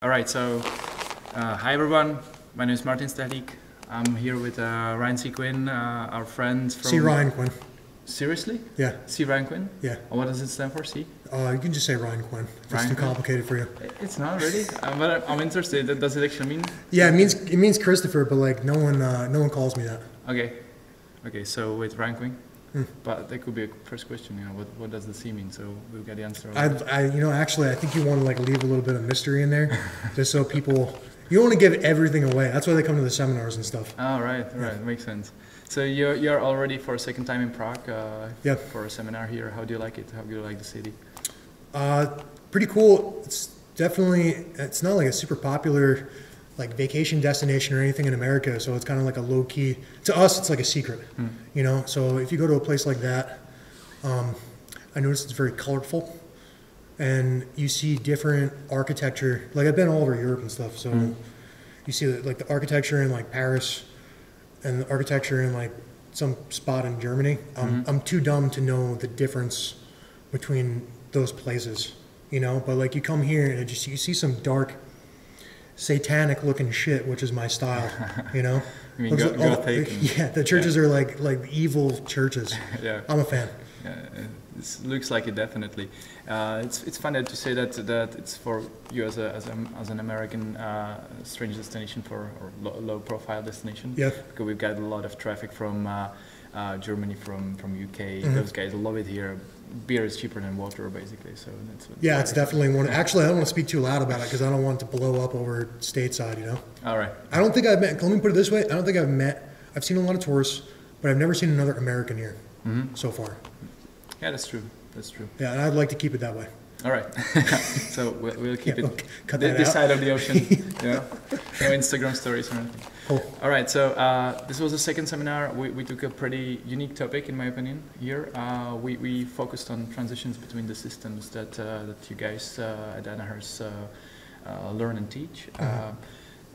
All right, so hi everyone. My name is Martin Stahlik. I'm here with Ryan C. Quinn, our friend from... C. Ryan Quinn. Seriously? Yeah. C. Ryan Quinn? Yeah. What does it stand for, C? You can just say Ryan Quinn. If it's too complicated for you. It's not really, but I'm interested. Does it actually mean? Yeah, it means Christopher, but like no one calls me that. Okay. So with Ryan Quinn, but that could be a first question. You know, what does the C mean? So we'll get the answer. Actually, I think you want to like leave a little bit of mystery in there, just so people. You don't want to give everything away. That's why they come to the seminars and stuff. Oh, right, makes sense. So you're already for a second time in Prague. For a seminar here. How do you like it? How do you like the city? Pretty cool. It's not like a super popular like vacation destination or anything in America, so it's kind of like a low key. To us, it's like a secret, you know. So if you go to a place like that, I noticed it's very colorful, and you see different architecture. Like I've been all over Europe and stuff, so you see like the architecture in like Paris, and the architecture in like some spot in Germany. I'm too dumb to know the difference between those places, you know. But like you come here and you see some dark, satanic looking shit, which is my style, you know. I mean, yeah, the churches are like evil churches. Yeah, I'm a fan. Yeah, it looks like it definitely. It's funny to say that it's for you as an American strange destination or low profile destination. Yeah, because we've got a lot of traffic from Germany, from UK. Those guys love it here. Beer is cheaper than water, basically. So yeah, it's definitely one. Actually, I don't want to speak too loud about it because I don't want it to blow up over stateside. You know. All right. I don't think I've met. Let me put it this way. I don't think I've seen a lot of tourists, but I've never seen another American here so far. Yeah, that's true. Yeah, and I'd like to keep it that way. All right. So we'll keep it cut this side of the ocean. You know, no Instagram stories or anything. Cool. All right. So this was the second seminar. We took a pretty unique topic, in my opinion. Here, we focused on transitions between the systems that you guys at Danaher's learn and teach.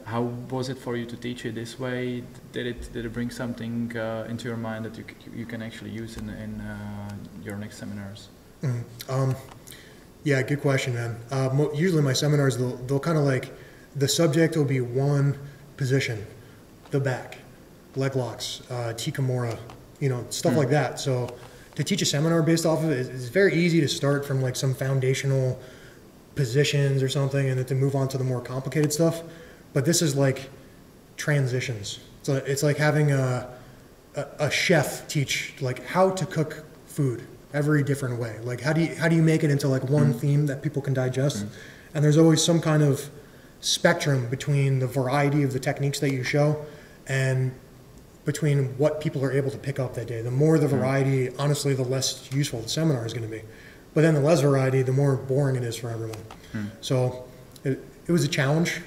How was it for you to teach it this way? Did it bring something into your mind that you can actually use in your next seminars? Yeah, good question, man. Usually my seminars, they'll kind of like, the subject will be one position, the back, leg locks, T-Kimura, you know, stuff like that. So to teach a seminar based off of it, it's very easy to start from like some foundational positions or something and then to move on to the more complicated stuff. But this is like transitions. So it's like having a chef teach like how to cook food every different way. Like how do you make it into like one theme that people can digest? And there's always some kind of spectrum between the variety of the techniques that you show and between what people are able to pick up that day. The more the variety, honestly, the less useful the seminar is going to be. But then the less variety, the more boring it is for everyone. So it was a challenge.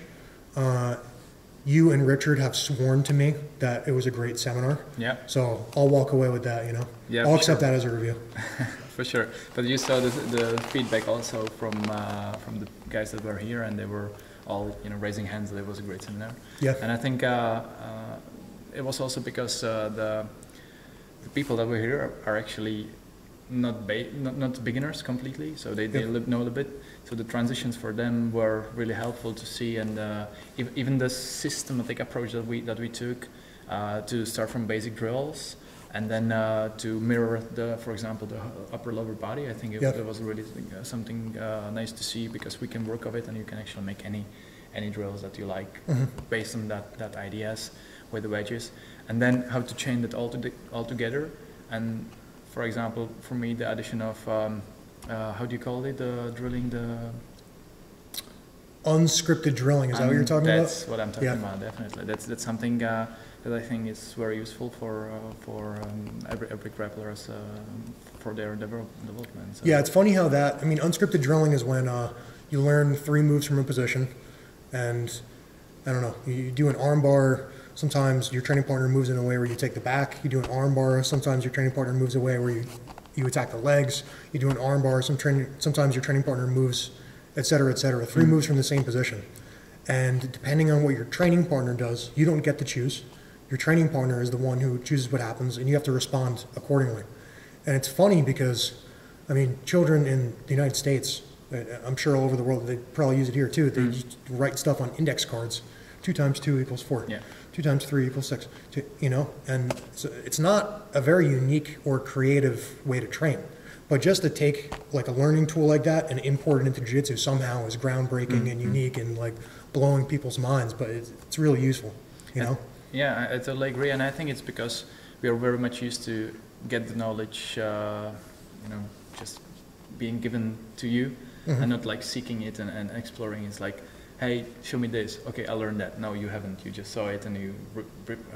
You and Richard have sworn to me that it was a great seminar. Yeah. So I'll walk away with that, you know. Yeah, I'll accept that as a review. For sure. But you saw the feedback also from the guys that were here, and they were all raising hands that it was a great seminar. Yeah. And I think it was also because the people that were here are actually not beginners completely, so they know a bit. So the transitions for them were really helpful to see, and even the systematic approach that we took to start from basic drills and then to mirror for example, the upper lower body. I think it was really something nice to see, because we can work of it, and you can actually make any drills that you like based on that ideas with the wedges, and then how to chain that all together. And for example, for me, the addition of how do you call it? The drilling, the unscripted drilling. Is that what you're talking about? That's what I'm talking about. Definitely, that's something that I think is very useful for every grappler for their development. So. Yeah, it's funny how that. I mean, unscripted drilling is when you learn 3 moves from a position, and I don't know. You do an arm bar. Sometimes your training partner moves in a way where you take the back. You do an arm bar. Sometimes your training partner moves away where you attack the legs. You do an arm bar. Sometimes your training partner moves, et cetera, et cetera. 3 moves from the same position. And depending on what your training partner does, you don't get to choose. Your training partner is the one who chooses what happens, and you have to respond accordingly. And it's funny because, I mean, children in the United States, I'm sure all over the world they probably use it here too. They just write stuff on index cards. 2 times 2 equals 4. Yeah. 2 times 3 equals 6. You know, and so it's not a very unique or creative way to train. But just to take like a learning tool like that and import it into jiu-jitsu somehow is groundbreaking and unique and like blowing people's minds. But it's really useful, you know. Yeah, I totally agree, and I think it's because we are very much used to get the knowledge, you know, just being given to you, and not like seeking it and exploring. It's like, hey, show me this. Okay, I learned that. No, you haven't. You just saw it and you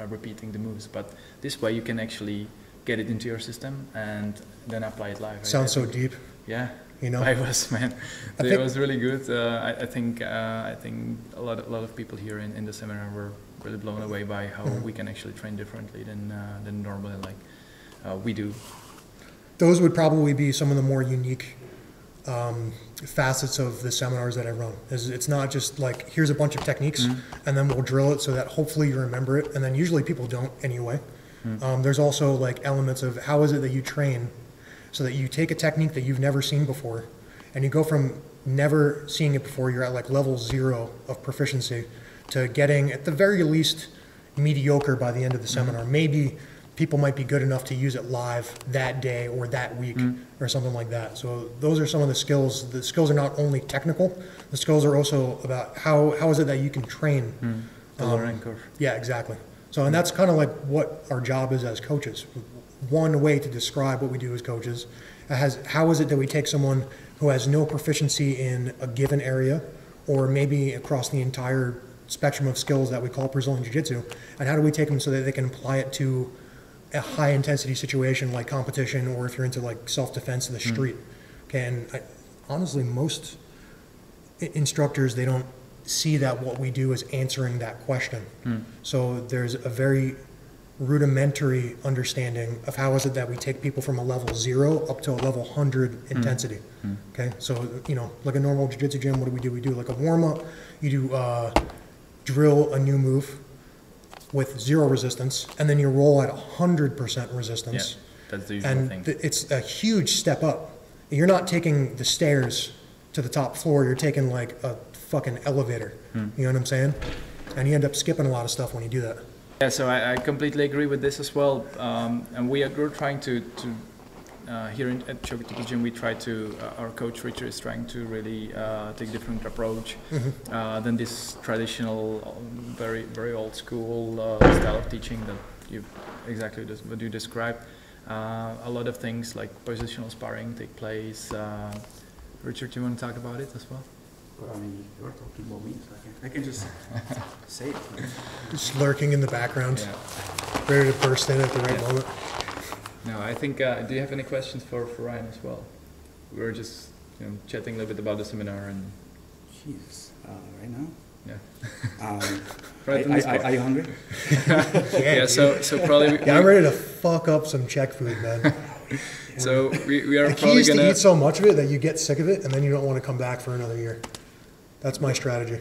repeating the moves. But this way, you can actually get it into your system and then apply it live. Sounds so deep. Yeah. You know, I was, man. It was really good. I think a lot of people here in the seminar were really blown away by how we can actually train differently than normally we do. Those would probably be some of the more unique facets of the seminars that I run. It's not just like here's a bunch of techniques and then we'll drill it so that hopefully you remember it, and then usually people don't anyway. There's also like elements of how is it that you train so that you take a technique that you've never seen before and you go from never seeing it before, you're at like level 0 of proficiency, to getting at the very least mediocre by the end of the seminar. Maybe people might be good enough to use it live that day or that week or something like that. So those are some of the skills. The skills are not only technical, the skills are also about how is it that you can train. The learning curve. Yeah, exactly. So, and that's kind of like what our job is as coaches. One way to describe what we do as coaches how is it that we take someone who has no proficiency in a given area or maybe across the entire spectrum of skills that we call Brazilian Jiu-Jitsu, and how do we take them so that they can apply it to a high intensity situation like competition, or if you're into like self-defense in the street. Okay, and honestly, most instructors, they don't see that what we do is answering that question. So there's a very rudimentary understanding of how is it that we take people from a level 0 up to a level 100 intensity. Okay, so you know, like a normal jiu-jitsu gym, what do? We do like a warm-up, you do drill a new move with 0 resistance, and then you roll at 100% resistance. Yeah, that's the usual thing. And it's a huge step up. You're not taking the stairs to the top floor, you're taking like a fucking elevator. You know what I'm saying? And you end up skipping a lot of stuff when you do that. Yeah, so I completely agree with this as well. And we're trying to here at Choketopus Gymu, we try to, our coach Richard is trying to really take a different approach than this traditional, very, very old school style of teaching that you exactly what you described. A lot of things like positional sparring take place. Richard, do you want to talk about it as well? Well, I mean, you're talking about me, so I can just say it. Just lurking in the background, ready to burst in at the right moment. No, I think, do you have any questions for Ryan as well? We were just chatting a little bit about the seminar and... Jesus, right now? Yeah. Are you hungry? Yeah, so probably... I'm ready to fuck up some Czech food, man. So we are the key probably is gonna... to eat so much of it that you get sick of it and then you don't want to come back for another year. That's my strategy.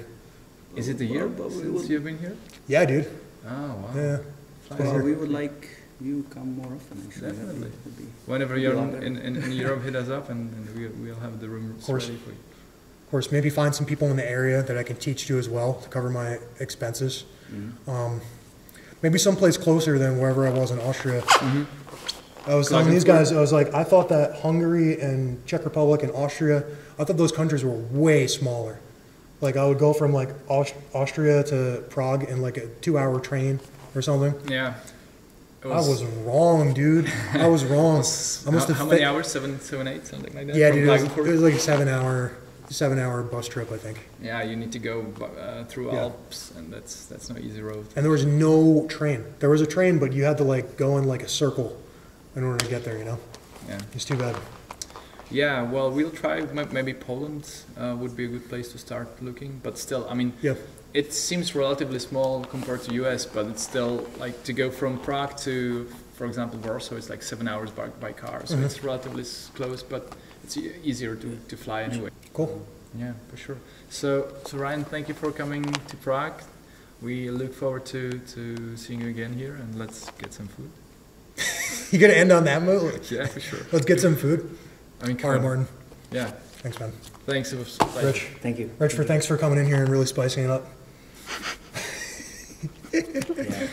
Is it a year since you've been here? Yeah, dude. Oh, wow. Yeah. Well, we would like you come more often, actually. Definitely. Whenever you're in Europe, hit us up and we'll have the room ready for you. Of course, maybe find some people in the area that I can teach to as well to cover my expenses. Maybe someplace closer than wherever I was in Austria. I was telling these guys, I was like, I thought that Hungary and Czech Republic and Austria, I thought those countries were way smaller. Like I would go from like Austria to Prague in like a 2-hour train or something. Yeah. I was wrong, dude. I was wrong. How many hours? 7, 8, something like that? Yeah, dude. It was like a 7-hour bus trip, I think. Yeah, you need to go through Alps, and that's no easy road. And there was no train. There was a train, but you had to like go in like a circle in order to get there. You know. Yeah. It's too bad. Yeah, well, we'll try. Maybe Poland would be a good place to start looking, but still, I mean, it seems relatively small compared to US, but it's still like to go from Prague to, for example, Warsaw, it's like 7 hours by car, so it's relatively close, but it's easier to fly anyway. Cool. Yeah, for sure. So Ryan, thank you for coming to Prague. We look forward to seeing you again here, and let's get some food. You gonna end on that note? Yeah, for sure. Let's get some food. I mean, all right, Martin. Yeah. Thanks, man. Thanks. It was a pleasure. Rich. Thank you. Rich, thanks for coming in here and really spicing it up. Yeah.